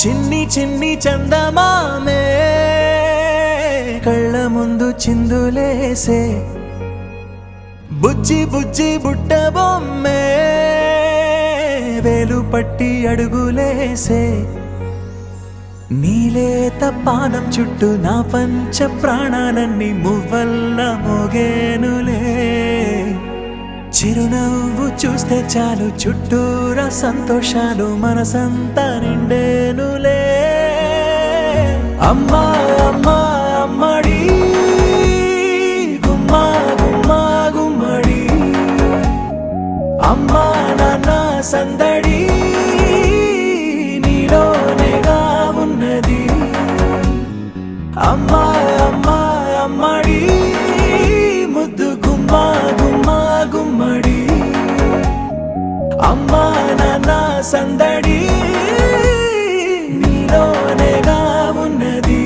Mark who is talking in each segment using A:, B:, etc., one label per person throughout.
A: చిన్ని చిన్ని చందమామే కళ్ళ ముందు చిందులేసే బుజ్జి బుజ్జి బుట్ట బొమ్మే వేలు పట్టి అడుగులేసే నీలేత పానం చుట్టూ నా పంచ ప్రాణాలన్నీ మువ్వల్ల మోగేనులే చిరునవ్వు చూస్తే చాలు చుట్టూరా సంతోషాలు మనసంతా నిండేనులే అమ్మా అమ్మా అమ్మడి గుమ్మా గుమ్మా గుమ్మడి అమ్మా నాన్న సందడి నీలోనేగా ఉన్నది అమ్మా అమ్మా అమ్మడి ముద్దు గుమ్మా గుమ్మా గుమ్మడి అమ్మా నాన్న సందడి నీలోనేగా ఉన్నది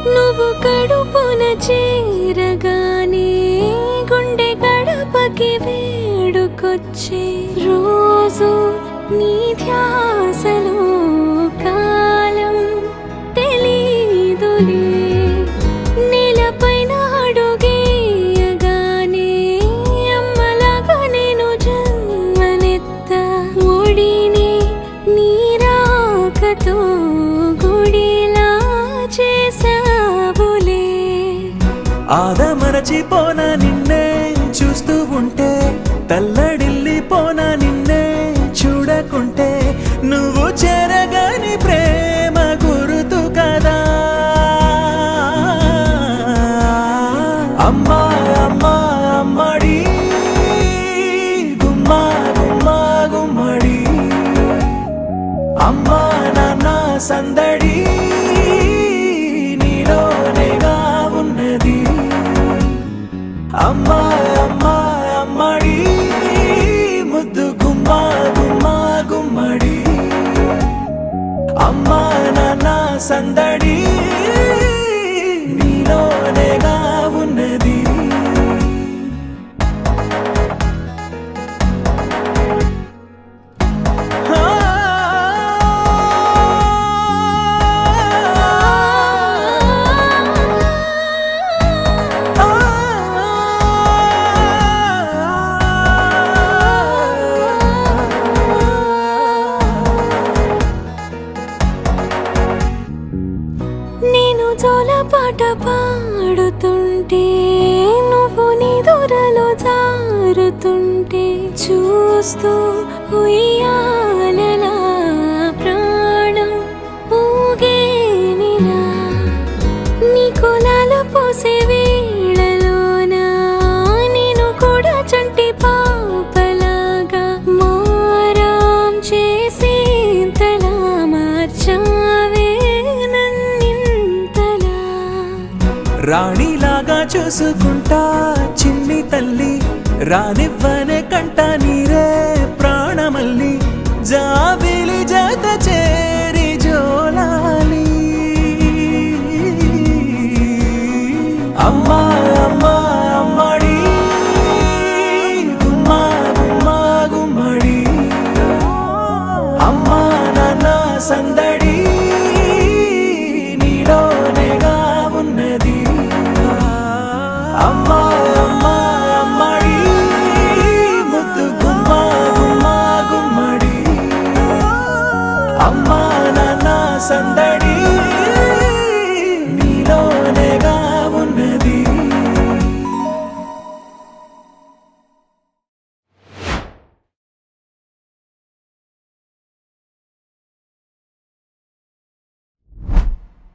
B: నువ్వు కడుపున చేరగానే గుండె గడపకి వేడుకొచ్చే రోజు నీ ధ్యాసలో కాలం తెలీదులే నేలపైన అడుగేయగానే అమ్మలాగా నేను జన్మనెత్త ఒడిని నీ రాకతో గుడిలా చేసావులే
A: ఆదమరచిపోనా నిన్నే చూస్తూ ఉంటే తల్లడిల్లిపోనా నిన్నే చూడకుంటే నువ్వు చెరగని ప్రేమ గురుతు కదా అమ్మా అమ్మా అమ్మడి గుమ్మా గుమ్మా గుమ్మడి అమ్మా నాన్న సందడి నీలోనేగా ఉన్నది అమ్మా అమ్మా అమ్మడి ముద్దు గుమ్మా గుమ్మా గుమ్మడి అమ్మా నాన్న సందడి నీలోనేగా ఉన్నది
B: నేను జోలపాట పాడుతుంటే నువ్వు నిదురలో జారుతుంటే చూస్తూ ఉయ్యాలలా ప్రాణం ఊగేనిలా నీ కులాల పోసే వేళలోనా నేను కూడా చంటి పాపలాగా మారాం చేసేంతలా మార్చావే
A: రాణిలాగా చూసుకుంటా చిన్ని తల్లి రానివ్వనే కంట నీరే ప్రాణమల్లి జాబిలి జత చేరి జోలాలి అమ్మా అమ్మా అమ్మడి గుమ్మా గుమ్మా గుమ్మడి అమ్మా నాన్న సందడి నీలోనేగా ఉన్నది అమ్మా అమ్మా అమ్మడి ముద్దు గుమ్మా గుమ్మా గుమ్మడి అమ్మా నాన్న సందడి